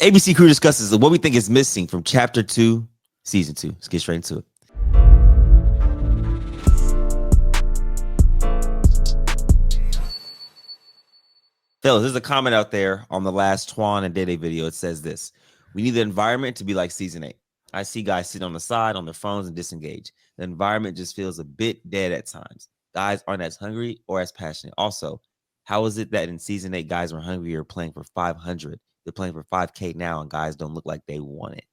ABC Crew discusses what we think is missing from Chapter 2, Season 2. Let's get straight into it. Fellas, there's a comment out there on the last Twan and Dede video. It says this: we need the environment to be like Season 8. I see guys sitting on the side on their phones and disengage. The environment just feels a bit dead at times. Guys aren't as hungry or as passionate. Also, how is it that in Season 8 guys were hungrier playing for 500? They're playing for 5K now, and guys don't look like they want it.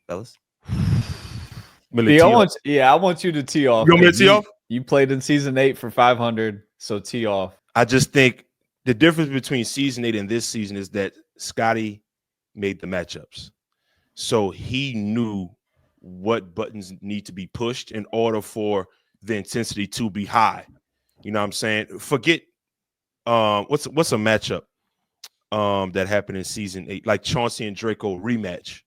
Fellas? I want you to tee off. You want me to tee off? You played in Season 8 for 500, so tee off. I just think the difference between Season 8 and this season is that Scotty made the matchups. So he knew what buttons need to be pushed in order for the intensity to be high. You know what I'm saying? Forget what's a matchup that happened in Season 8, like Chauncey and Draco rematch.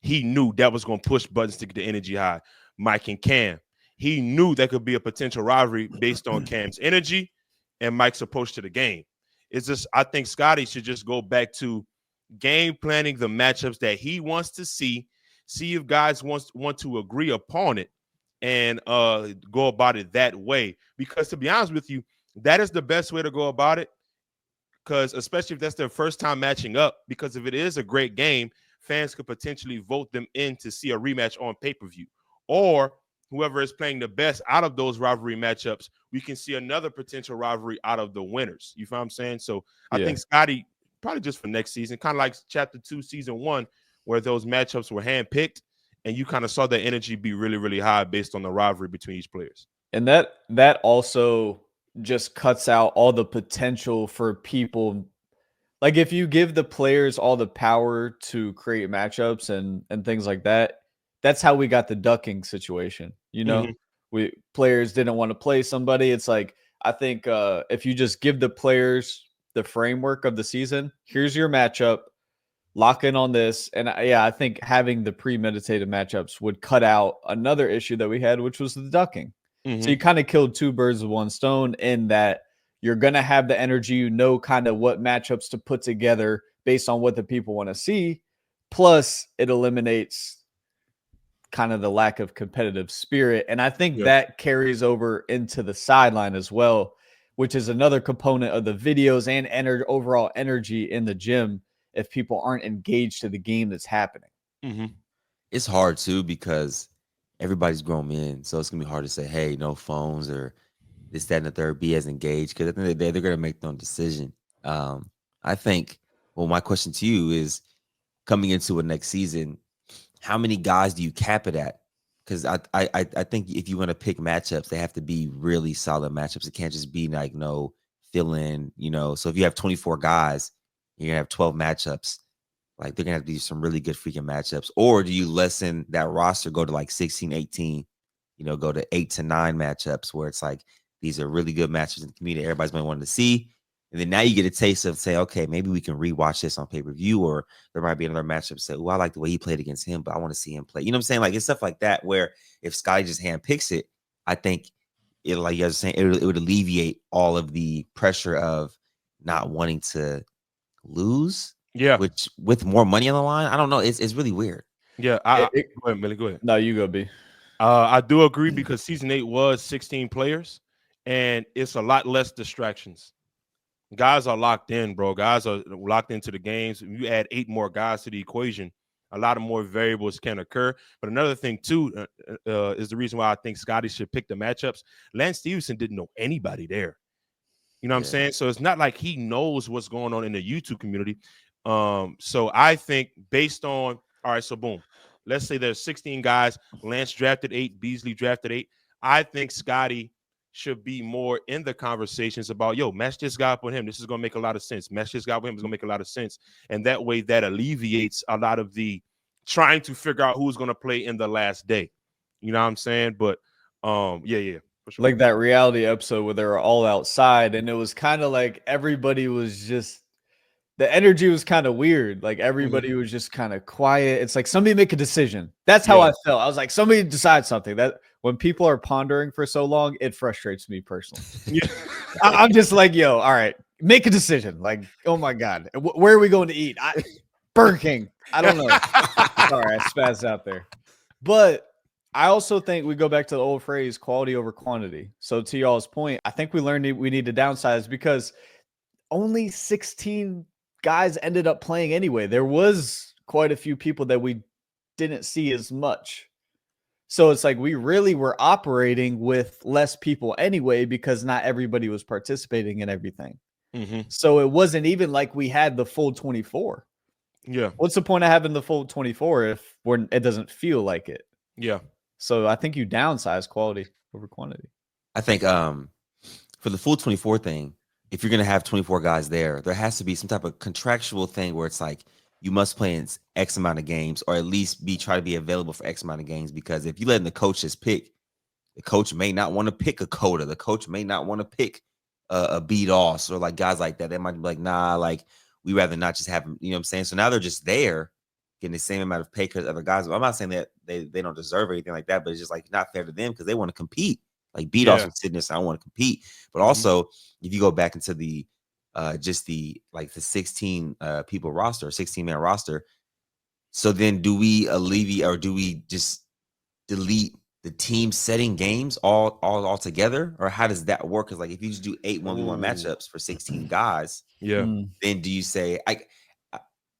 He knew that was going to push buttons to get the energy high. Mike and Cam. He knew that could be a potential rivalry based on Cam's energy and Mike's approach to the game. It's just, I think Scotty should just go back to game planning the matchups that he wants to see if guys want to agree upon it, and go about it that way. Because to be honest with you, that is the best way to go about it. Because especially if that's their first time matching up, because if it is a great game, fans could potentially vote them in to see a rematch on pay-per-view. Or whoever is playing the best out of those rivalry matchups, we can see another potential rivalry out of the winners. You feel what I'm saying? So I think Scotty, probably just for next season, kind of like Chapter 2, Season 1, where those matchups were handpicked, and you kind of saw the energy be really, really high based on the rivalry between each players. And that also just cuts out all the potential for people. Like if you give the players all the power to create matchups and things like that, that's how we got the ducking situation. You know, we players didn't want to play somebody. It's like, I think if you just give the players the framework of the season, here's your matchup, lock in on this. And I think having the premeditated matchups would cut out another issue that we had, which was the ducking. So you kind of killed two birds with one stone in that you're going to have the energy, you know, kind of what matchups to put together based on what the people want to see. Plus it eliminates kind of the lack of competitive spirit. And I think that carries over into the sideline as well, which is another component of the videos and overall energy in the gym if people aren't engaged to the game that's happening. It's hard too because everybody's grown men, so it's gonna be hard to say, hey, no phones or this, that, and the third, be as engaged, because at the end of the day, they're gonna make their own decision. I think, well, my question to you is, coming into a next season, how many guys do you cap it at? Because I think if you want to pick matchups, they have to be really solid matchups. It can't just be like no fill in, you know. So if you have 24 guys, you're gonna have 12 matchups. Like they're gonna have to do some really good freaking matchups. Or do you lessen that roster, go to like 16, 18, you know, go to 8 to 9 matchups where it's like these are really good matchups in the community everybody's been wanting to see. And then now you get a taste of, say, okay, maybe we can rewatch this on pay-per-view, or there might be another matchup. Say, oh, I like the way he played against him, but I want to see him play. You know what I'm saying? Like, it's stuff like that where if Scotty just handpicks it, I think it, like you guys are saying, it would alleviate all of the pressure of not wanting to lose. Yeah. Which, with more money on the line, I don't know. It's really weird. Yeah. Go ahead, Millie. Go ahead. No, you go, B. I do agree, because Season 8 was 16 players, and it's a lot less distractions. Guys are locked in, bro. Guys are locked into the games. If you add 8 more guys to the equation, a lot of more variables can occur. But another thing, too, is the reason why I think Scotty should pick the matchups. Lance Stevenson didn't know anybody there. You know what I'm saying? So it's not like he knows what's going on in the YouTube community. So I think based on, all right, so boom. Let's say there's 16 guys. Lance drafted 8. Beasley drafted 8. I think Scotty should be more in the conversations about, yo, match this guy up with him. This is going to make a lot of sense. Match this guy with him is going to make a lot of sense. And that way that alleviates a lot of the trying to figure out who's going to play in the last day. You know what I'm saying? But yeah. For sure. Like that reality episode where they were all outside, and it was kind of like everybody was just, the energy was kind of weird. Like everybody was just kind of quiet. It's like somebody make a decision. That's how I felt. I was like, somebody decide something. That when people are pondering for so long, it frustrates me personally. I'm just like, yo, all right, make a decision. Like, oh my God, where are we going to eat? Burger King. I don't know. Sorry, I spazzed out there. But I also think we go back to the old phrase, quality over quantity. So to y'all's point, I think we learned we need to downsize because only 16 guys ended up playing anyway. There was quite a few people that we didn't see as much. So it's like we really were operating with less people anyway because not everybody was participating in everything. Mm-hmm. So it wasn't even like we had the full 24. Yeah. What's the point of having the full 24 if it doesn't feel like it? Yeah. So I think you downsize quality over quantity. I think for the full 24 thing, if you're gonna have 24 guys there has to be some type of contractual thing where it's like you must play in X amount of games, or at least try to be available for X amount of games. Because if you let the coaches pick, the coach may not want to pick a Coda. The coach may not want to pick a beat off, or like guys like that. They might be like, nah, like we rather not just have them. You know what I'm saying? So now they're just there getting the same amount of pay because other guys. I'm not saying that they don't deserve anything like that, but it's just like not fair to them because they want to compete. Like beat off Yeah. was sitting there, so I want to compete. But Mhm. also, if you go back into the just the 16 people roster, 16-man roster. So then do we alleviate or do we just delete the team setting games all together? Or how does that work? Because like if you just do 8 1v1 Ooh. matchups for 16 guys, Yeah. then do you say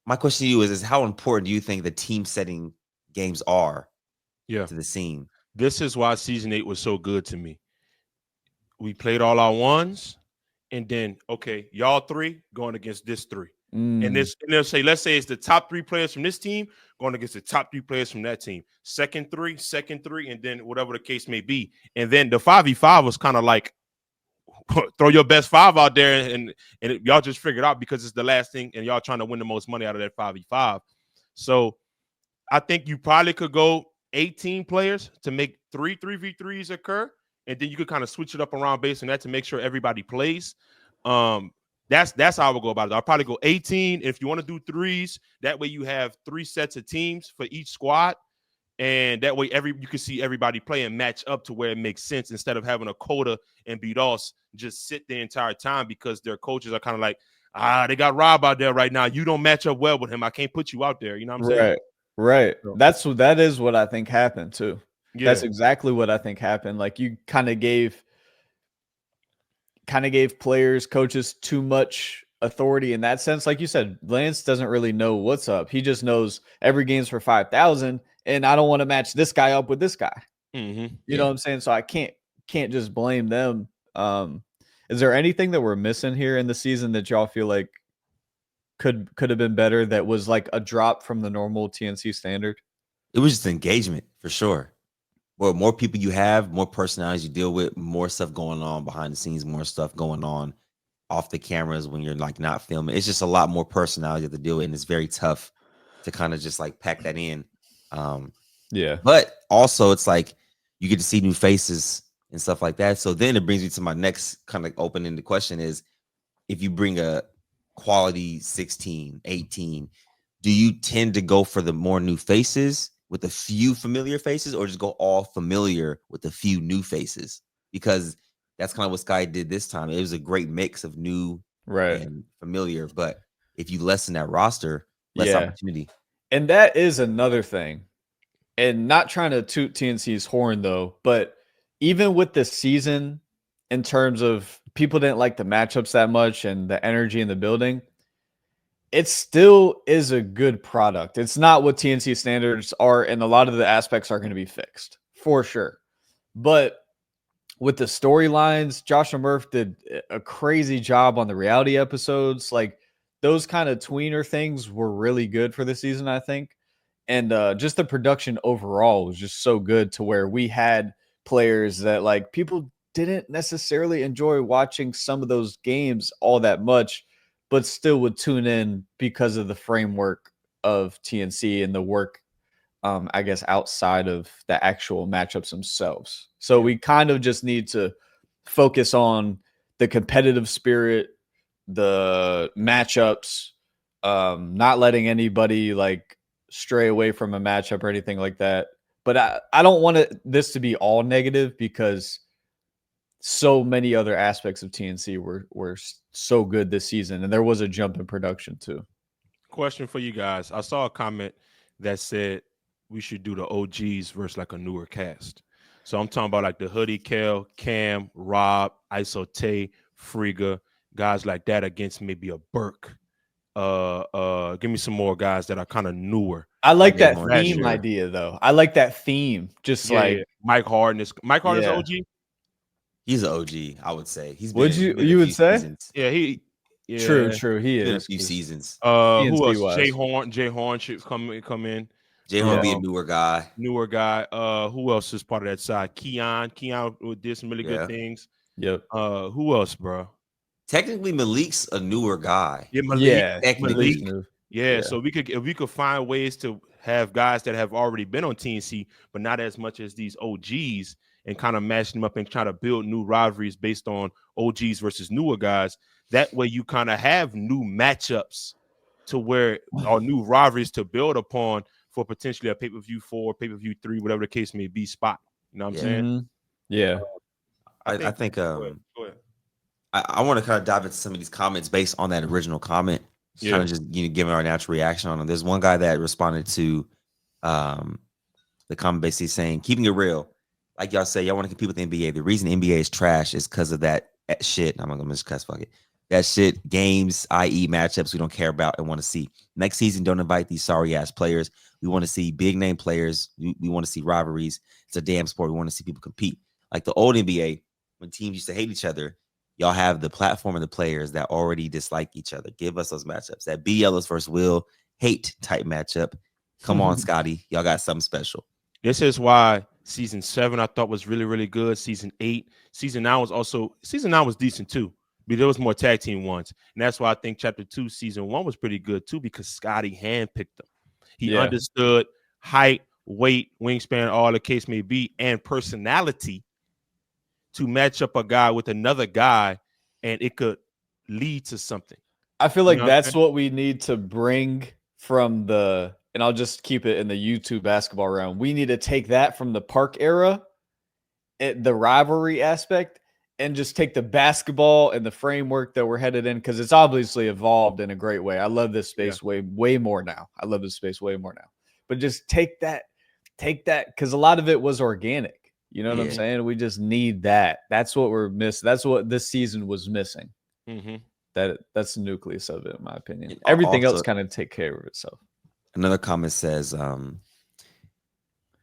my question to you is how important do you think the team setting games are Yeah. to the scene? This is why season 8 was so good to me. We played all our ones, and then okay, y'all three going against this three. And they'll say, let's say it's the top 3 players from this team going against the top 3 players from that team. Second three, and then whatever the case may be. And then the 5v5 was kind of like throw your best 5 out there, and y'all just figure it out because it's the last thing, and y'all trying to win the most money out of that 5v5. So I think you probably could go 18 players to make 3v3s occur, and then you could kind of switch it up around based on that to make sure everybody plays. That's how I would go about it. I'll probably go 18. If you want to do threes, that way you have 3 sets of teams for each squad, and that way you can see everybody play and match up to where it makes sense instead of having a Coda and Bedos just sit the entire time because their coaches are kind of like, they got Rob out there right now. You don't match up well with him. I can't put you out there. You know what I'm saying? Right. So, That is what I think happened too. yeah. That's exactly what I think happened. Like you kind of gave players, coaches too much authority in that sense. Like you said, Lance doesn't really know what's up. He just knows every game's for 5,000 and I don't want to match this guy up with this guy. Mm-hmm. You know what I'm saying? So I can't just blame them. Is there anything that we're missing here in the season that y'all feel like could have been better that was like a drop from the normal TNC standard? It was just engagement for sure. Well, more people you have, more personalities you deal with, more stuff going on behind the scenes, more stuff going on off the cameras when you're like not filming. It's just a lot more personality to deal with, and it's very tough to kind of just like pack that in. Yeah. But also it's like you get to see new faces and stuff like that. So then it brings me to my next kind of open-ended question is if you bring a quality 16, 18, do you tend to go for the more new faces with a few familiar faces, or just go all familiar with a few new faces? Because that's kind of what Sky did this time. It was a great mix of new and familiar, but if you lessen that roster, less opportunity. And that is another thing. And not trying to toot TNC's horn though, but even with this season, in terms of people didn't like the matchups that much and the energy in the building, it still is a good product. It's not what TNC standards are, and a lot of the aspects are going to be fixed for sure. But with the storylines, Josh and Murph did a crazy job on the reality episodes. Like those kind of tweener things were really good for the season, I think. And just the production overall was just so good to where we had players that like people didn't necessarily enjoy watching some of those games all that much, but still would tune in because of the framework of TNC and the work, I guess, outside of the actual matchups themselves. So we kind of just need to focus on the competitive spirit, the matchups, not letting anybody like stray away from a matchup or anything like that. But I don't want this to be all negative because so many other aspects of TNC were so good this season, and there was a jump in production too. Question for you guys. I saw a comment that said we should do the OGs versus like a newer cast. So I'm talking about like the Hoodie, Kel, Cam, Rob, Isote, Friga, guys like that against maybe a Burke. Give me some more guys that are kind of newer. I like Jay that Horn Last theme year. Jr. idea though. I like that theme. Just Yeah, yeah. like, Mike Harden is yeah. OG. He's an OG, I would say. Would He's been a you would few say? seasons. Yeah, True, yeah. true. He He's been a is few because seasons. Who PNC else? Jay wise. Horn. Jay Horn should come in. Jay Horn Yeah. be a newer guy. Newer guy. Who else is part of that side? Keon did some really good Yeah. things. Yep. Who else, bro? Technically, Malik's a newer guy. Yeah, Malik. Yeah. Technically. Malik's new. Yeah, Yeah. so if we could find ways to have guys that have already been on TNC, but not as much as these OGs, and kind of match them up and try to build new rivalries based on OGs versus newer guys. That way, you kind of have new matchups to where or new rivalries to build upon for potentially a pay-per-view 4, pay-per-view 3, whatever the case may be spot. You know what I'm Yeah. saying? Mhm. Yeah. I think Go ahead. I want to kind of dive into some of these comments based on that original comment. Yeah. Kind of just giving our natural reaction on them. There's one guy that responded to the comment basically saying, keeping it real. Like y'all say, y'all want to compete with the NBA. The reason the NBA is trash is because of that shit. I'm gonna just cuss, fuck it. That shit, games, i.e., matchups we don't care about and want to see. Next season, don't invite these sorry ass players. We want to see big name players. We want to see rivalries. It's a damn sport. We want to see people compete. Like the old NBA, when teams used to hate each other, y'all have the platform and the players that already dislike each other. Give us those matchups. That B. Ellis versus Will hate type matchup. Come on, Scotty. Y'all got something special. This is why season 7 I thought was really, really good. Season 8, season 9 was decent too. But there was more tag team ones. And that's why I think chapter 2, season 1 was pretty good too, because Scotty handpicked them. He understood height, weight, wingspan, all the case may be, and personality to match up a guy with another guy, and it could lead to something. I feel You like know that's what we need to bring from the, and I'll just keep it in the YouTube basketball realm. We need to take that from the park era, the rivalry aspect, and just take the basketball and the framework that we're headed in, because it's obviously evolved in a great way. I love this space way more now. I love this space way more now. But just take that, because a lot of it was organic. You know what I'm saying? We just need that. That's what we're missing. That's what this season was missing. Mm-hmm. That's the nucleus of it, in my opinion. And Everything also, else kind of take care of itself. Another comment says,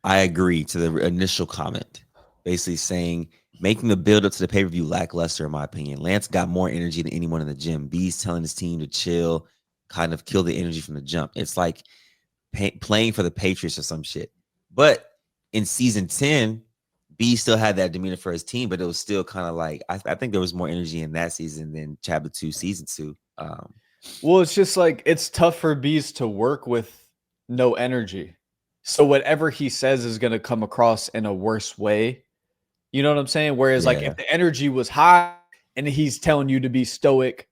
I agree to the initial comment, basically saying making the build up to the pay-per-view lackluster, in my opinion. Lance got more energy than anyone in the gym. B's telling his team to chill, kind of kill the energy from the jump. It's like playing for the Patriots or some shit. But in season 10, B still had that demeanor for his team, but it was still kind of like, I think there was more energy in that season than chapter 2, season 2. Well, it's just like, it's tough for Bees to work with no energy. So whatever he says is going to come across in a worse way. You know what I'm saying? Whereas like if the energy was high and he's telling you to be stoic,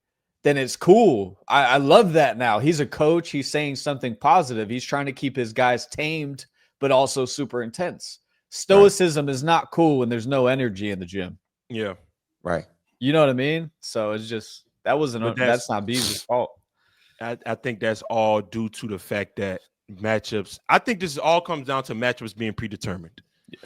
then it's cool. I love that now. He's a coach. He's saying something positive. He's trying to keep his guys tamed, but also super intense. Stoicism is not cool when there's no energy in the gym. Yeah. Right. You know what I mean? So it's just, that's not Bees' fault. I think that's all due to the fact that matchups. I think this all comes down to matchups being predetermined.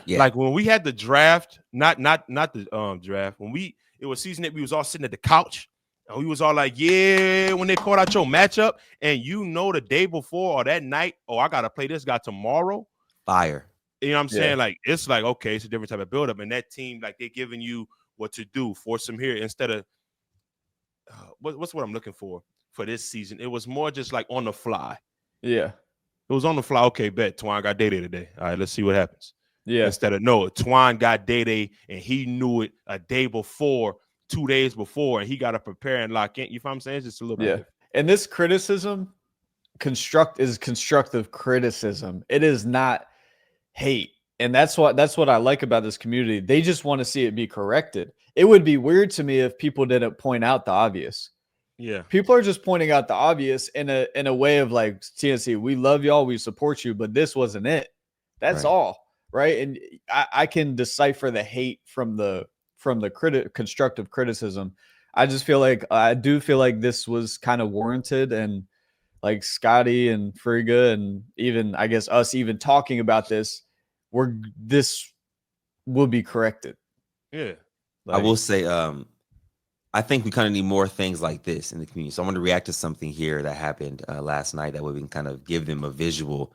Yeah. Like when we had the draft, not the draft. When it was season 8, we was all sitting at the couch and we was all like, yeah, when they called out your matchup, and the day before or that night, I gotta play this guy tomorrow. Fire. You know what I'm saying? Like it's like, okay, it's a different type of buildup, and that team, like, they're giving you what to do, force them here instead of what's what I'm looking for this season. It was more just like on the fly. Yeah. It was on the fly. Okay, bet Twine got day today. All right, let's see what happens. Yeah. Instead of Twine got day and he knew it a day before, 2 days before, and he got to prepare and lock in. You know what I'm saying? It's just a little bit different. And this criticism is constructive criticism. It is not hate. And that's what I like about this community. They just want to see it be corrected. It would be weird to me if people didn't point out the obvious. Yeah. People are just pointing out the obvious in a way of like, TNC, we love y'all, we support you, but this wasn't it. That's all. Right. And I can decipher the hate from the constructive criticism. I do feel like this was kind of warranted, and like Scotty and Friga, and even I guess us even talking about this, this will be corrected. Yeah. I will Like, say, I think we kind of need more things like this in the community. So I want to react to something here that happened last night that we can kind of give them a visual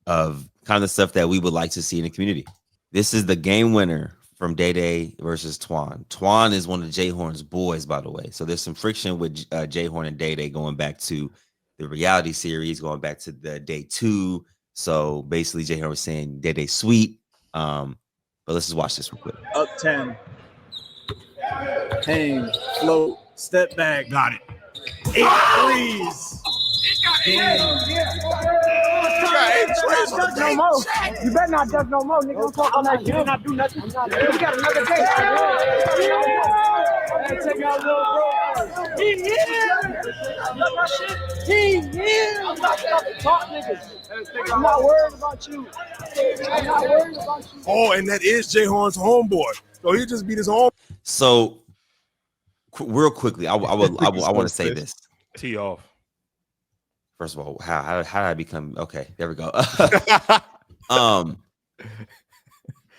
of kind of the stuff that we would like to see in the community. This is the game winner from Day Day versus Twan. Twan is one of Jay Horn's boys, by the way. So there's some friction with Jay Horn and Day Day going back to the reality series, going back to the day 2. So basically, Jay Horn was saying Day Day sweet. But let's just watch this real quick. Up 10. Hang, float, step back. Got it. 8 threes. No more. You better not duck no more, nigga. Don't talk on that shit. You better not do nothing. We got another day. Check out little bro. He is. I'm not about to talk, niggas. I'm not worried about you. I'm not worried about you. Oh, and that is Jay Horn's homeboy. So he just beat his home. So real quickly, I want to say this. Tee off. First of all, how did I become okay? There we go.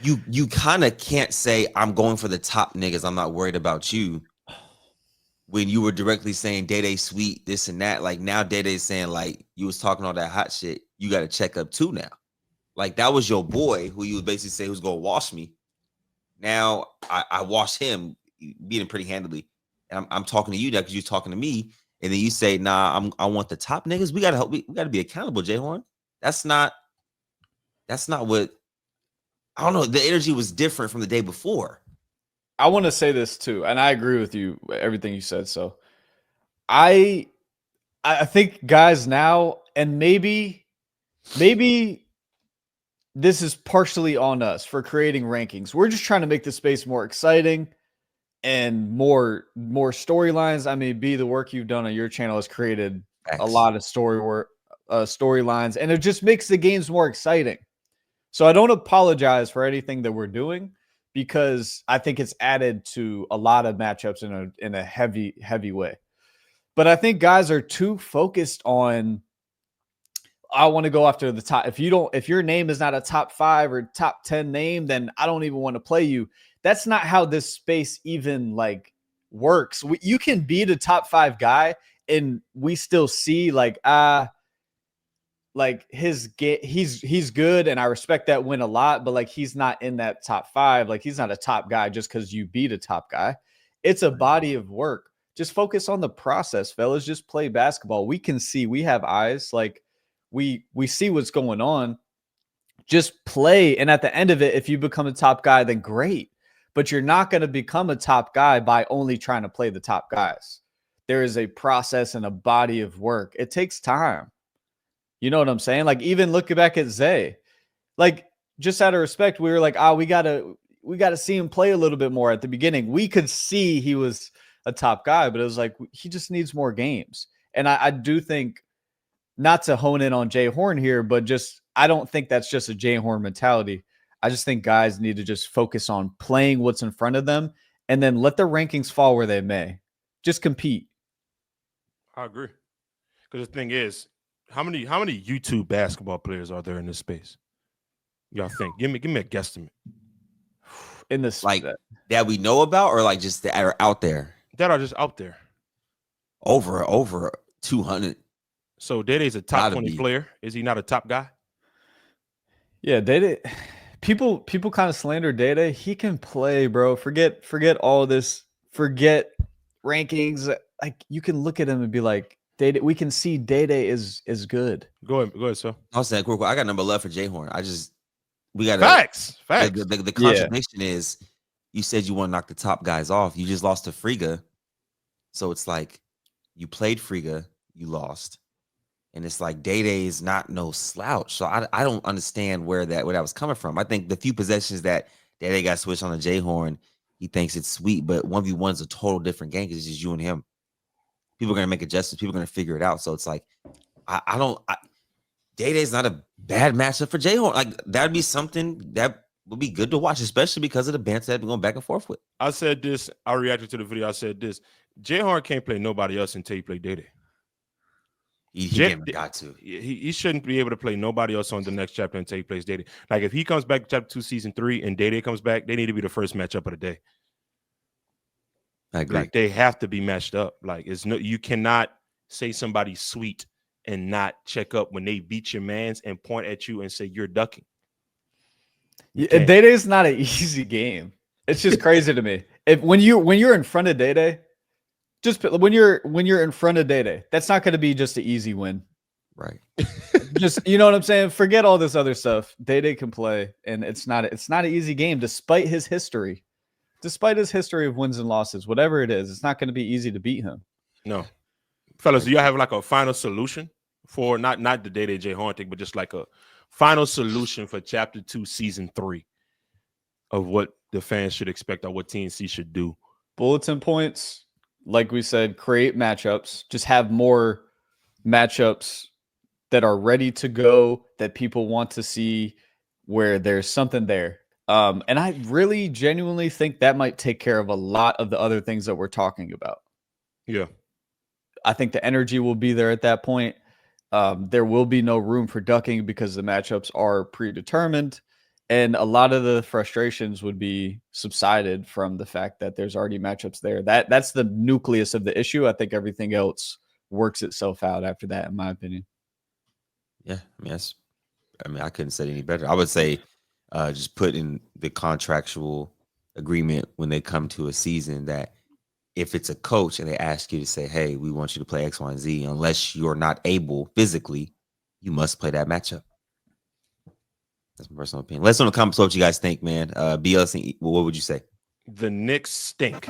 You kind of can't say I'm going for the top niggas. I'm not worried about you. When you were directly saying Day Day sweet, this and that, like now Day Day's saying like you was talking all that hot shit. You got to check up too now. Like that was your boy who you would basically say who's gonna wash me. Now I wash him, beat him pretty handily, and I'm talking to you now because you're talking to me. And then you say, "Nah, I want the top niggas. We gotta help. We gotta be accountable, Jay Horn." That's not what. I don't know. The energy was different from the day before. I want to say this too, and I agree with you everything you said. So, I think guys now, and maybe this is partially on us for creating rankings. We're just trying to make the space more exciting and more storylines. I mean, the work you've done on your channel has created a lot of storylines, and it just makes the games more exciting. So I don't apologize for anything that we're doing because I think it's added to a lot of matchups in a heavy way. But I think guys are too focused on, I want to go after the top. If your name is not a top 5 or top 10 name, then I don't even want to play you. That's not how this space even like works. You can be the top 5 guy and we still see like he's good and I respect that win a lot, but like he's not in that top 5. Like he's not a top guy just because you beat a top guy. It's a body of work. Just focus on the process, fellas. Just play basketball. We can see, we have eyes. Like we see what's going on. Just play. And at the end of it, if you become a top guy, then great. But you're not going to become a top guy by only trying to play the top guys. There is a process and a body of work. It takes time. You know what I'm saying? Like even looking back at Zay, like just out of respect, we were like, we gotta see him play a little bit more at the beginning. We could see he was a top guy, but it was like he just needs more games. And I do think, not to hone in on Jay Horn here, but just I don't think that's just a Jay Horn mentality. I just think guys need to just focus on playing what's in front of them and then let the rankings fall where they may. Just compete. I agree. Because the thing is, how many YouTube basketball players are there in this space? Y'all think? Give me a guesstimate. In this, like that we know about, or like just that are out there? That are just out there. Over 200. So Day-Day's a top 20 player. Is he not a top guy? Yeah, Day-Day. People kind of slander Day-Day. He can play, bro. Forget all this. Forget rankings. Like you can look at him and be like, Day-Day. We can see Day-Day is good. Go ahead, sir. I'll say quick. I got number love for Jay Horn. We got facts. The contradiction is, you said you want to knock the top guys off. You just lost to Friga, so it's like you played Friga, you lost, and it's like Day is not no slouch. So I don't understand where that was coming from. I think the few possessions that Day got switched on to Jay Horn, he thinks it's sweet, but 1v1 is a total different game because it's just you and him. People are gonna make adjustments. People are gonna figure it out. So it's like Day-Day's not a bad matchup for Jay Horn. Like that'd be something that would be good to watch, especially because of the banter that we're going back and forth with. I said this. I reacted to the video. I said this. Jay Horn can't play nobody else until he play Day-Day. He Jet- damn got to. he shouldn't be able to play nobody else on the next chapter and take place Day Day. Like if he comes back to chapter 2, season 3, and Day Day comes back, they need to be the first matchup of the day. I agree. Like they have to be matched up. Like it's no, you cannot say somebody's sweet and not check up when they beat your mans and point at you and say you're ducking. Yeah, can't. Day Day's not an easy game. It's just crazy to me. When you're in front of Day Day, just when you're in front of Day Day, that's not going to be just an easy win. Right. Just you know what I'm saying. Forget all this other stuff. Day Day can play, and it's not an easy game, despite his history. Despite his history of wins and losses, whatever it is, it's not going to be easy to beat him. No, fellas, do y'all have like a final solution for not the Day Day Jay Horn thing, but just like a final solution for chapter 2, season 3 of what the fans should expect or what TNC should do? Bulletin points, like we said, create matchups. Just have more matchups that are ready to go that people want to see, where there's something there. And I really genuinely think that might take care of a lot of the other things that we're talking about. Yeah. I think the energy will be there at that point. There will be no room for ducking because the matchups are predetermined. And a lot of the frustrations would be subsided from the fact that there's already matchups there. That's the nucleus of the issue. I think everything else works itself out after that, in my opinion. Yeah. I mean, I couldn't say it any better. I would say just put in the contractual agreement when they come to a season that if it's a coach and they ask you to say, hey, we want you to play X, Y, and Z, unless you're not able physically, you must play that matchup. That's my personal opinion. Let us know in the comments what you guys think, man. BLC, what would you say? The Knicks stink.